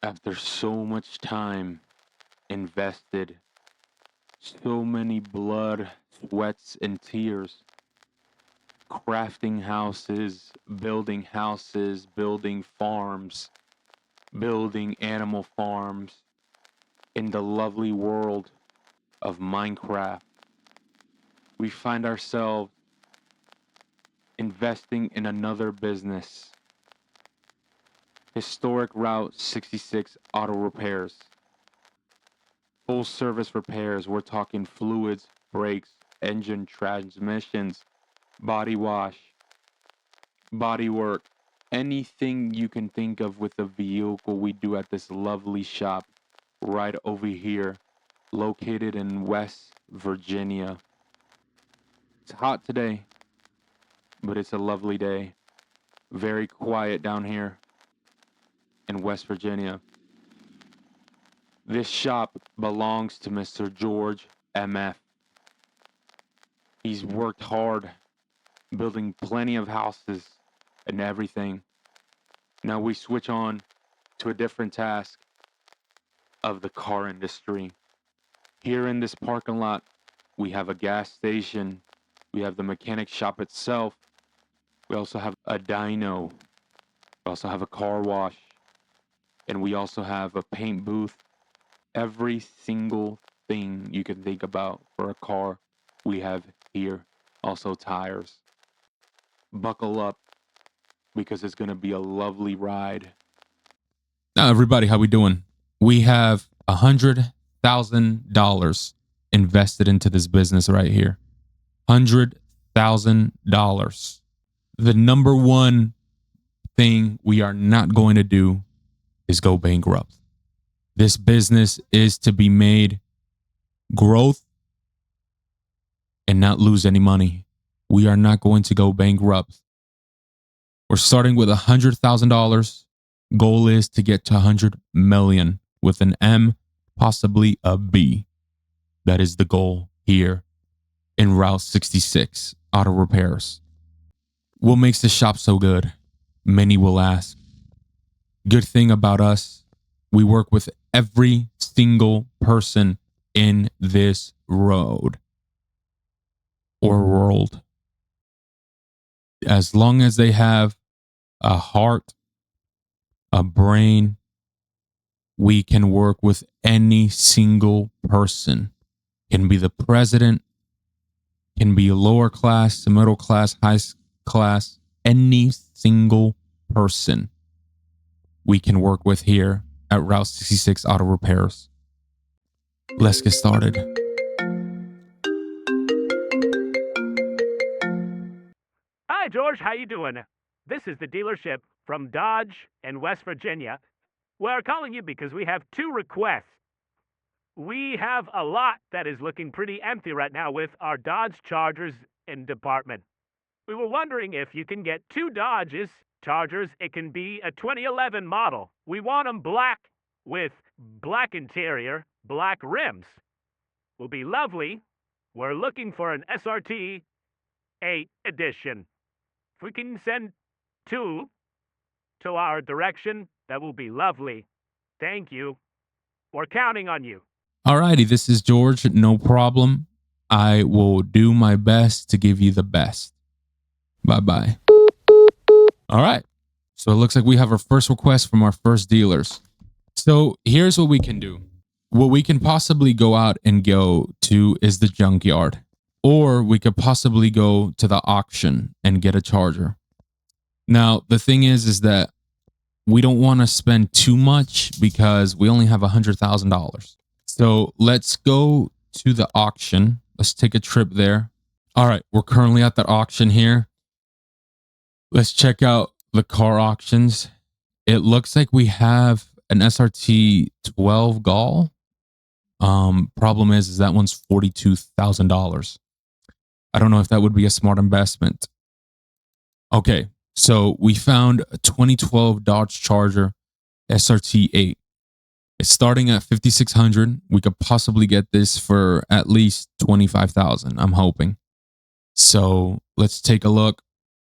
After so much time invested, so many blood, sweats, and tears, crafting houses, building farms, building animal farms in the lovely world of Minecraft, we find ourselves investing in another business. Historic Route 66 Auto Repairs. Full service repairs. We're talking fluids, brakes, engine, transmissions, body wash, body work, anything you can think of with a vehicle we do at this lovely shop right over here, located in West Virginia. It's hot today, but it's a lovely day. Very quiet down here in West Virginia. This shop belongs to Mr. George M.F. He's worked hard building plenty of houses and everything. Now we switch on to a different task of the car industry. Here in this parking lot, we have a gas station. We have the mechanic shop itself. We also have a dyno. We also have a car wash. And we also have a paint booth. Every single thing you can think about for a car, we have here. Also tires. Buckle up, because it's going to be a lovely ride. Now, everybody, how we doing? We have $100,000 invested into this business right here. $100,000. The number one thing we are not going to do is go bankrupt. This business is to be made growth and not lose any money. We are not going to go bankrupt. We're starting with $100,000. Goal is to get to 100 million with an M, possibly a B. That is the goal here in Route 66 Auto Repairs. What makes this shop so good? Many will ask. Good thing about us, we work with every single person in this road or world. As long as they have a heart, a brain, we can work with any single person. Can be the president, can be lower class, middle class, high class, any single person we can work with here at Route 66 Auto Repairs. Let's get started. Hi, George. How you doing? This is the dealership from Dodge in West Virginia. We're calling you because we have two requests. We have a lot that is looking pretty empty right now with our Dodge Chargers in department. We were wondering if you can get two Dodges Chargers. It can be a 2011 model. We want them black with black interior, black rims. Will be lovely. We're looking for an SRT 8 edition. If we can send two to our direction, that will be lovely. Thank you. We're counting on you. Alrighty, this is George. No problem. I will do my best to give you the best. Bye-bye. All right. So it looks like we have our first request from our first dealers. So here's what we can do. What we can possibly go out and go to is the junkyard. Or we could possibly go to the auction and get a charger. Now, the thing is that we don't want to spend too much because we only have $100,000. So let's go to the auction. Let's take a trip there. All right, we're currently at the auction here. Let's check out the car auctions. It looks like we have an SRT 12 Gall. Problem is that one's $42,000. I don't know if that would be a smart investment. Okay, so we found a 2012 Dodge Charger SRT 8. It's starting at $5,600. We could possibly get this for at least $25,000, I'm hoping. So let's take a look.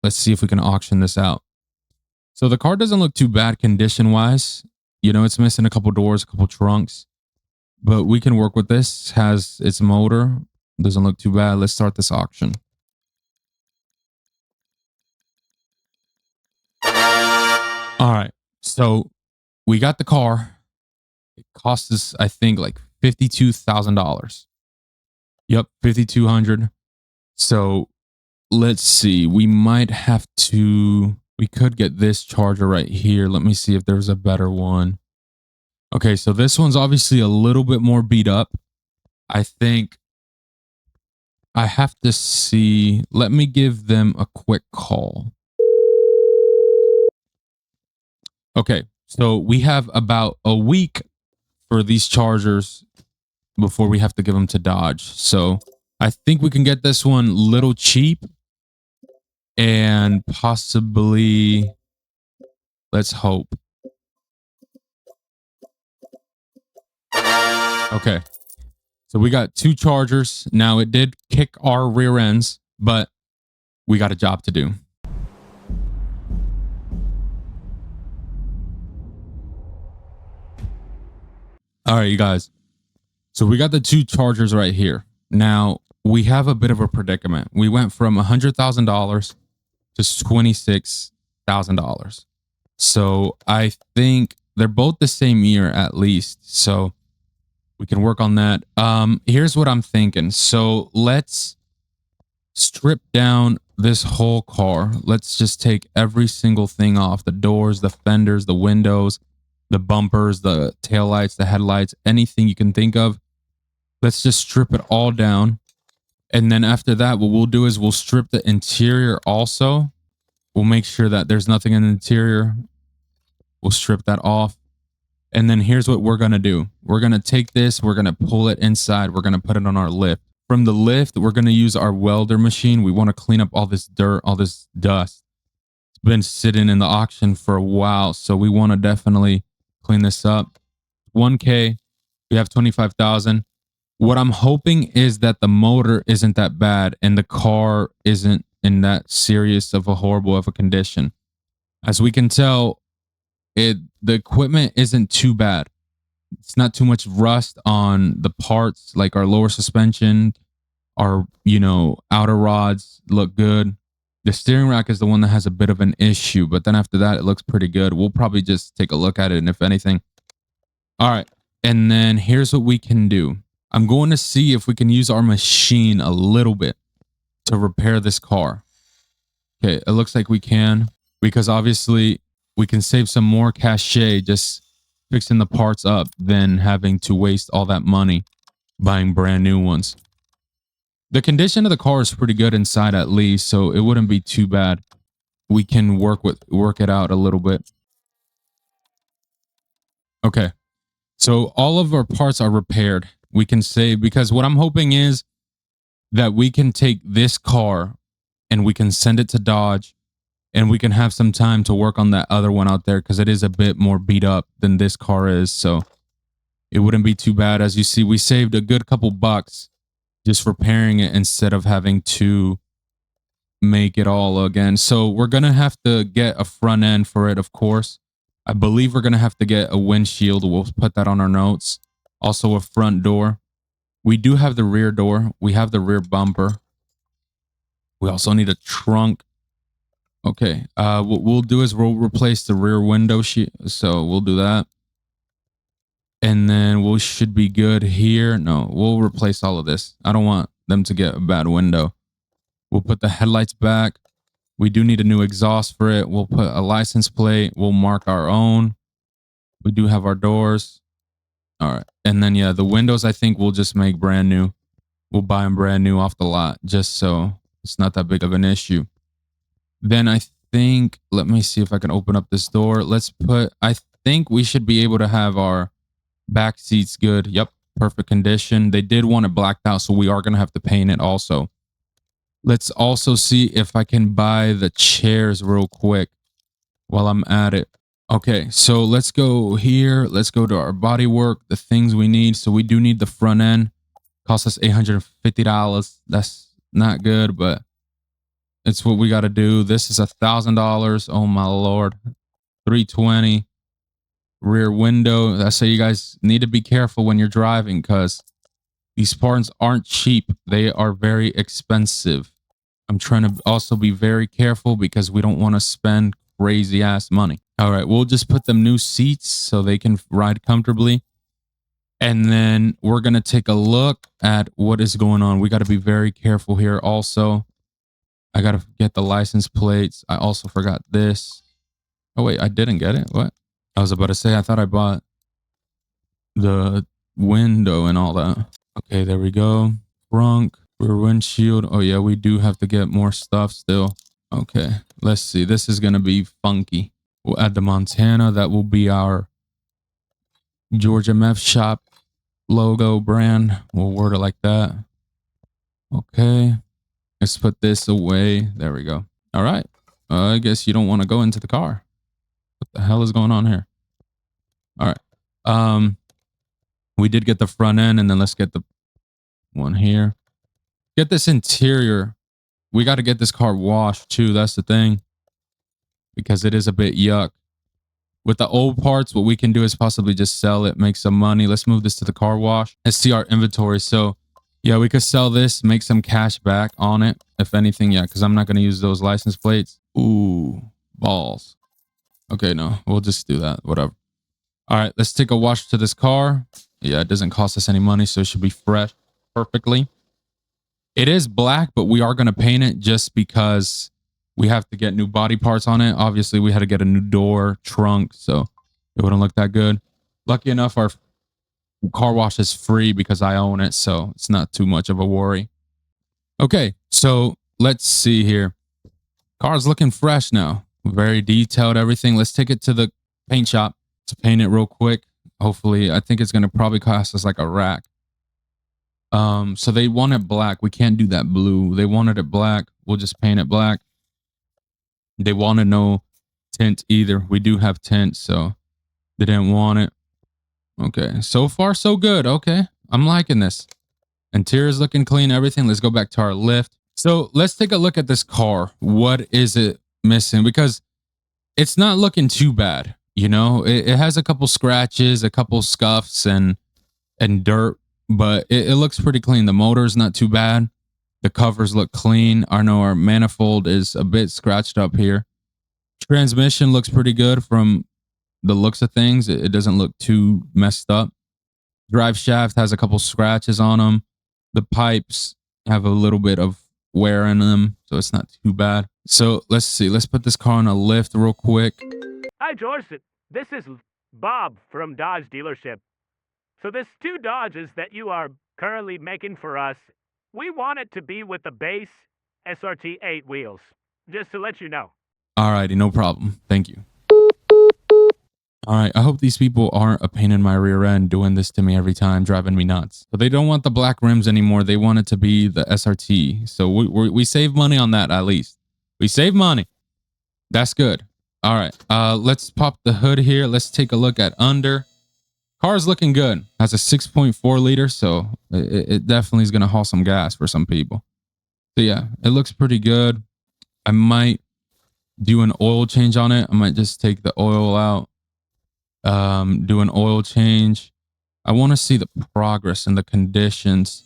Let's see if we can auction this out. So the car doesn't look too bad condition-wise. You know, it's missing a couple doors, a couple trunks, but we can work with this. Has its motor. Doesn't look too bad. Let's start this auction. All right. So we got the car. It cost us, I think, like $52,000. Yep, 5,200. So let's see. We might have to. We could get this charger right here. Let me see if there's a better one. Okay, so this one's obviously a little bit more beat up. I think I have to see. Let me give them a quick call. Okay, so we have about a week for these chargers before we have to give them to Dodge. So I think we can get this one little cheap and possibly, let's hope. Okay, so we got 2 chargers. Now it did kick our rear ends, but we got a job to do. All right, you guys. So we got the 2 chargers right here. Now we have a bit of a predicament. We went from $100,000 to $26,000. So I think they're both the same year at least. So we can work on that. Here's what I'm thinking. So let's strip down this whole car. Let's just take every single thing off: the doors, the fenders, the windows, the bumpers, the taillights, the headlights, anything you can think of. Let's just strip it all down. And then after that, what we'll do is we'll strip the interior also. We'll make sure that there's nothing in the interior. We'll strip that off. And then here's what we're going to do. We're going to take this, we're going to pull it inside, we're going to put it on our lift. From the lift, we're going to use our welder machine. We want to clean up all this dirt, all this dust. It's been sitting in the auction for a while, so we want to definitely clean this up. 1K, we have 25,000. What I'm hoping is that the motor isn't that bad and the car isn't in that serious of a horrible of a condition. As we can tell, the equipment isn't too bad. It's not too much rust on the parts, like our lower suspension, our, outer rods look good. The steering rack is the one that has a bit of an issue, but then after that, it looks pretty good. We'll probably just take a look at it, and if anything. All right. And then here's what we can do. I'm going to see if we can use our machine a little bit to repair this car. Okay, it looks like we can, because obviously we can save some more cachet just fixing the parts up than having to waste all that money buying brand new ones. The condition of the car is pretty good inside at least, so it wouldn't be too bad. We can work it out a little bit. Okay. So all of our parts are repaired. We can save, because what I'm hoping is that we can take this car and we can send it to Dodge, and we can have some time to work on that other one out there, because it is a bit more beat up than this car is. So it wouldn't be too bad. As you see, we saved a good couple bucks just repairing it instead of having to make it all again. So we're going to have to get a front end for it, of course. I believe we're going to have to get a windshield. We'll put that on our notes. Also a front door. We do have the rear door. We have the rear bumper. We also need a trunk. Okay. What we'll do is we'll replace the rear window sheet. So we'll do that. And then we should be good here. No, we'll replace all of this. I don't want them to get a bad window. We'll put the headlights back. We do need a new exhaust for it. We'll put a license plate. We'll mark our own. We do have our doors. All right. And then, yeah, the windows, I think we'll just make brand new. We'll buy them brand new off the lot, just so it's not that big of an issue. Then I think, let me see if I can open up this door. I think we should be able to have our back seats good. Yep. Perfect condition. They did want it blacked out, so we are going to have to paint it also. Let's also see if I can buy the chairs real quick while I'm at it. Okay, so let's go here. Let's go to our body work, the things we need. So we do need the front end. Cost us $850. That's not good, but it's what we got to do. This is $1,000. Oh my Lord. $320. rear window. That's so you guys need to be careful when you're driving because these parts aren't cheap. They are very expensive. I'm trying to also be very careful because we don't want to spend crazy ass money. All right, we'll just put them new seats so they can ride comfortably. And then we're going to take a look at what is going on. We got to be very careful here also. I got to get the license plates. I also forgot this. Oh, wait, I didn't get it. What? I was about to say, I thought I bought the window and all that. Okay, there we go. Trunk, rear windshield. Oh, yeah, we do have to get more stuff still. Okay, let's see. This is going to be funky. We'll add the Montana. That will be our Georgia Meth Shop logo brand. We'll word it like that. Okay. Let's put this away. There we go. All right. I guess you don't want to go into the car. What the hell is going on here? All right. We did get the front end, and then let's get the one here. Get this interior. We got to get this car washed too. That's the thing. Because it is a bit yuck. With the old parts, what we can do is possibly just sell it, make some money. Let's move this to the car wash. Let's see our inventory. So, yeah, we could sell this, make some cash back on it. If anything, yeah, because I'm not going to use those license plates. Ooh, balls. Okay, no, we'll just do that. Whatever. All right, let's take a wash to this car. Yeah, it doesn't cost us any money, so it should be fresh perfectly. It is black, but we are going to paint it just because we have to get new body parts on it. Obviously, we had to get a new door, trunk, so it wouldn't look that good. Lucky enough, our car wash is free because I own it, so it's not too much of a worry. Okay, so let's see here. Car's looking fresh now. Very detailed, everything. Let's take it to the paint shop to paint it real quick. Hopefully, I think it's going to probably cost us like a rack. So they want it black. We can't do that blue. They wanted it black. We'll just paint it black. They wanted no tint either. We do have tint, so they didn't want it. Okay, so far so good. Okay, I'm liking this. Interior's looking clean, everything. Let's go back to our lift. So let's take a look at this car. What is it missing? Because it's not looking too bad. You know, it has a couple scratches, a couple scuffs and dirt, but it looks pretty clean. The motor's not too bad. The covers look clean. I know our manifold is a bit scratched up here. Transmission looks pretty good from the looks of things. It doesn't look too messed up. Drive shaft has a couple scratches on them. The pipes have a little bit of wear in them, so it's not too bad. So let's see. Let's put this car on a lift real quick. Hi, George. This is Bob from Dodge dealership. So there's two Dodges that you are currently making for us. We want it to be with the base SRT 8 wheels, just to let you know. Alrighty, no problem. Thank you. All right, I hope these people aren't a pain in my rear end doing this to me every time, driving me nuts. But they don't want the black rims anymore. They want it to be the SRT. So we save money on that at least. We save money. That's good. All right, let's pop the hood here. Let's take a look at under. Car's looking good. Has a 6.4 liter, so it definitely is going to haul some gas for some people. So yeah, it looks pretty good. I might do an oil change on it. I might just take the oil out. Do an oil change. I want to see the progress and the conditions.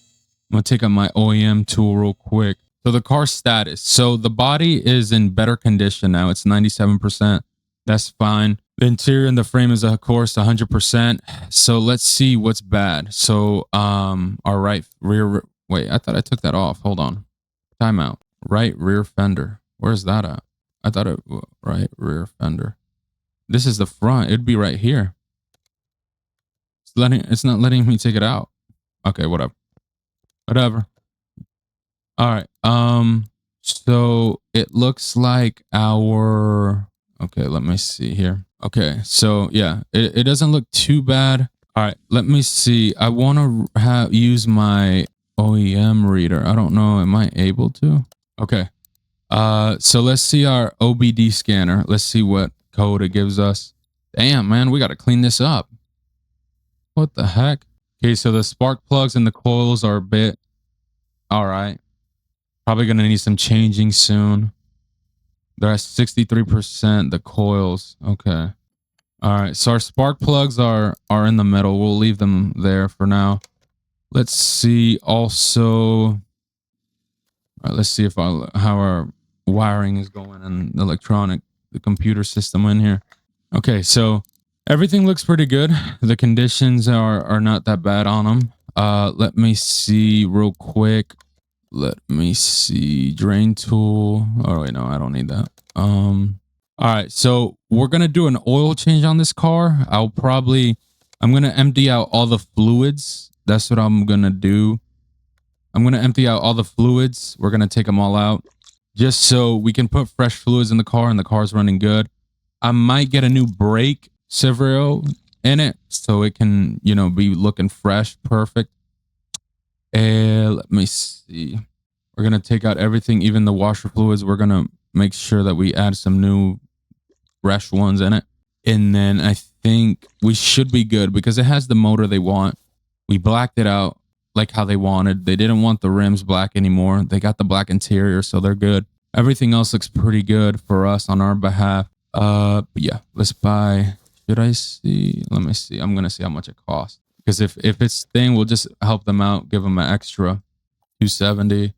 I'm going to take out my OEM tool real quick. So the car status. So the body is in better condition now. It's 97%. That's fine. The interior and the frame is, of course, 100%. So let's see what's bad. So, our right rear, wait, I thought I took that off. Hold on. Timeout. Right rear fender. Where's that at? I thought it, right rear fender. This is the front. It'd be right here. It's not letting me take it out. Okay, whatever. All right. So it looks like our, okay, let me see here. Okay, so yeah, it doesn't look too bad. All right, let me see. I want to use my OEM reader. I don't know. Am I able to? Okay. So let's see our OBD scanner. Let's see what code it gives us. Damn, man, we got to clean this up. What the heck? Okay, so the spark plugs and the coils are a bit, all right. Probably going to need some changing soon. They're at 63%, the coils. Okay. All right, so our spark plugs are in the middle. We'll leave them there for now. Let's see also. All right, let's see if how our wiring is going and the computer system in here. Okay, so everything looks pretty good. The conditions are not that bad on them. Let me see real quick. Let me see drain tool. Oh wait, no, I don't need that. All right, so we're gonna do an oil change on this car. I'm gonna empty out all the fluids. That's what I'm gonna do. I'm gonna empty out all the fluids. We're gonna take them all out just so we can put fresh fluids in the car and the car's running good. I might get a new brake servo in it so it can, be looking fresh, perfect. And let me see. We're gonna take out everything, even the washer fluids. We're gonna make sure that we add some new fresh ones in it. And then I think we should be good because it has the motor they want. We blacked it out like how they wanted. They didn't want the rims black anymore. They got the black interior, so they're good. Everything else looks pretty good for us on our behalf. But yeah, let's buy. Should I see? Let me see. I'm gonna see how much it costs. Because if it's thing, we'll just help them out, give them an extra $270,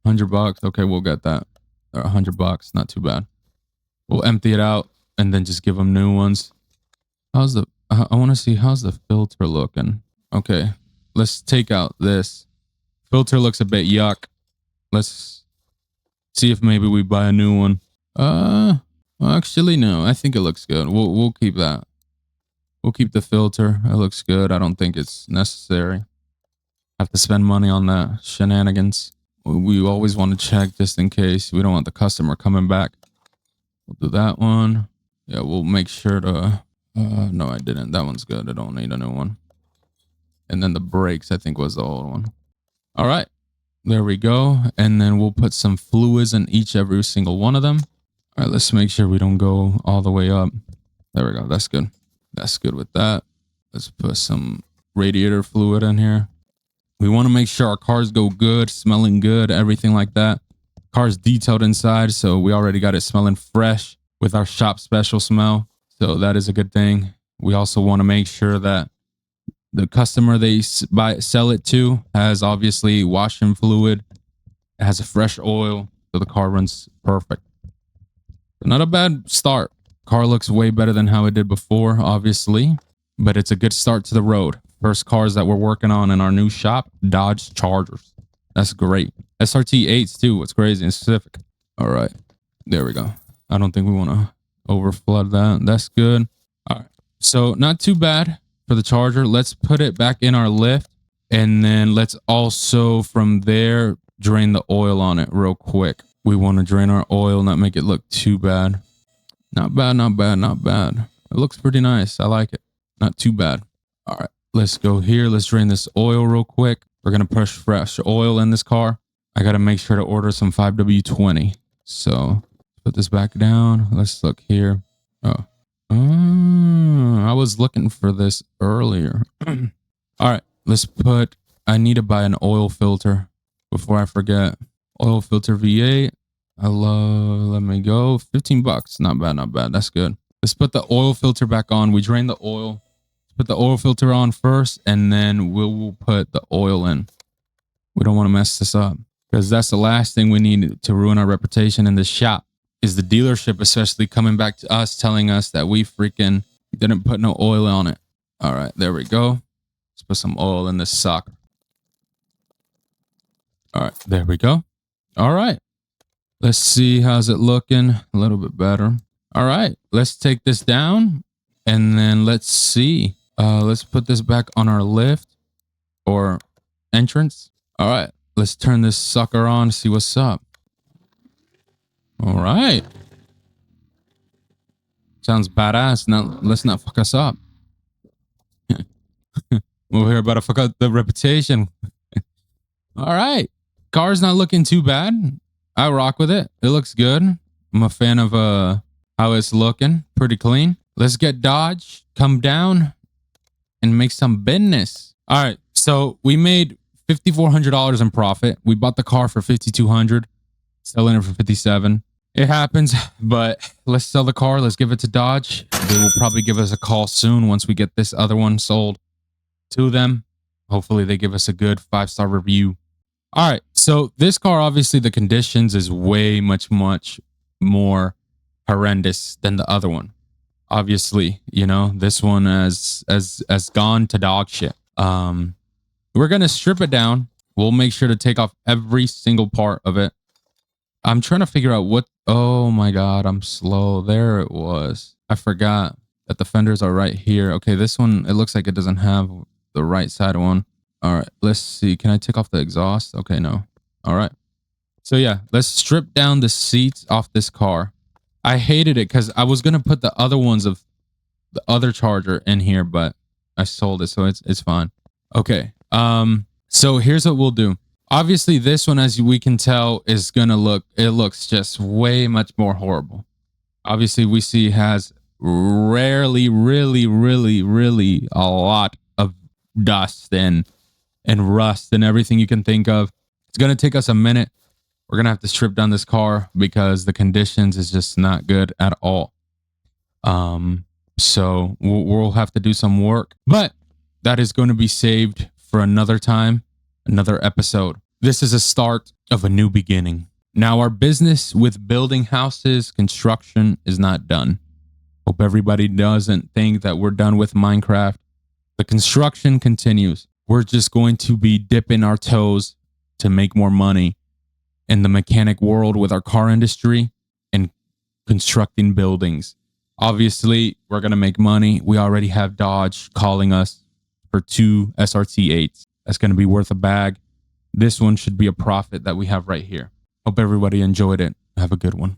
$100. Okay, we'll get that. Or $100, not too bad. We'll empty it out and then just give them new ones. I want to see how's the filter looking. Okay, let's take out this. Filter looks a bit yuck. Let's see if maybe we buy a new one. Actually, no, I think it looks good. We'll keep that. We'll keep the filter. It looks good. I don't think it's necessary. Have to spend money on that shenanigans. We always want to check just in case. We don't want the customer coming back. We'll do that one. Yeah, we'll make sure to... no, I didn't. That one's good. I don't need a new one. And then the brakes, I think, was the old one. All right. There we go. And then we'll put some fluids in every single one of them. All right, let's make sure we don't go all the way up. There we go. That's good. That's good with that. Let's put some radiator fluid in here. We want to make sure our cars go good, smelling good, everything like that. Car's detailed inside, so we already got it smelling fresh with our shop special smell. So that is a good thing. We also want to make sure that the customer they sell it to has obviously washing fluid. It has a fresh oil, so the car runs perfect. Not a bad start. Car looks way better than how it did before, obviously, but it's a good start to the road. First cars that we're working on in our new shop, Dodge Chargers. That's great. SRT 8s too. What's crazy and specific. All right, there we go. I don't think we want to overflood that. That's good. All right, so not too bad for the Charger. Let's put it back in our lift, and then let's also from there drain the oil on it real quick. We want to drain our oil, not make it look too bad. Not bad, not bad, not bad. It looks pretty nice. I like it. Not too bad. All right, let's go here. Let's drain this oil real quick. We're going to push fresh oil in this car. I got to make sure to order some 5W20. So put this back down. Let's look here. Oh, I was looking for this earlier. All right, I need to buy an oil filter before I forget. Oil filter V8. Let me go. $15. Not bad, not bad. That's good. Let's put the oil filter back on. We drain the oil. Put the oil filter on first, and then we'll put the oil in. We don't want to mess this up because that's the last thing we need to ruin our reputation in the shop is the dealership, especially coming back to us, telling us that we freaking didn't put no oil on it. All right, there we go. Let's put some oil in this sucker. All right, there we go. All right. Let's see. How's it looking? A little bit better. All right. Let's take this down and then let's see. Let's put this back on our lift or entrance. All right. Let's turn this sucker on, see what's up. All right. Sounds badass. Now, let's not fuck us up. We're here about to fuck up the reputation. All right. Car's not looking too bad. I rock with it. It looks good. I'm a fan of how it's looking. Pretty clean. Let's get Dodge, come down, and make some business. All right. So we made $5,400 in profit. We bought the car for $5,200, selling it for $57. It happens, but let's sell the car. Let's give it to Dodge. They will probably give us a call soon once we get this other one sold to them. Hopefully they give us a good 5-star review. All right. So this car, obviously the conditions is way much more horrendous than the other one. Obviously, you know, this one has gone to dog shit. We're going to strip it down. We'll make sure to take off every single part of it. I'm trying to figure out what. Oh my God, I'm slow. There it was. I forgot that the fenders are right here. Okay, this one, it looks like it doesn't have the right side one. All right, let's see. Can I take off the exhaust? Okay, no. All right. So yeah, let's strip down the seats off this car. I hated it because I was going to put the other ones of the other Charger in here, but I sold it, so it's fine. Okay. So here's what we'll do. Obviously, this one, as we can tell, is gonna looks just way much more horrible. Obviously, we see has really a lot of dust and rust and everything you can think of. It's gonna take us a minute. We're gonna have to strip down this car because the conditions is just not good at all. So we'll have to do some work, but that is going to be saved for another time, another episode. This is a start of a new beginning. Now, our business with building houses, construction is not done. Hope everybody doesn't think that we're done with Minecraft. The construction continues. We're just going to be dipping our toes to make more money in the mechanic world with our car industry and constructing buildings. Obviously, we're going to make money. We already have Dodge calling us for 2 SRT8s. That's going to be worth a bag. This one should be a profit that we have right here. Hope everybody enjoyed it. Have a good one.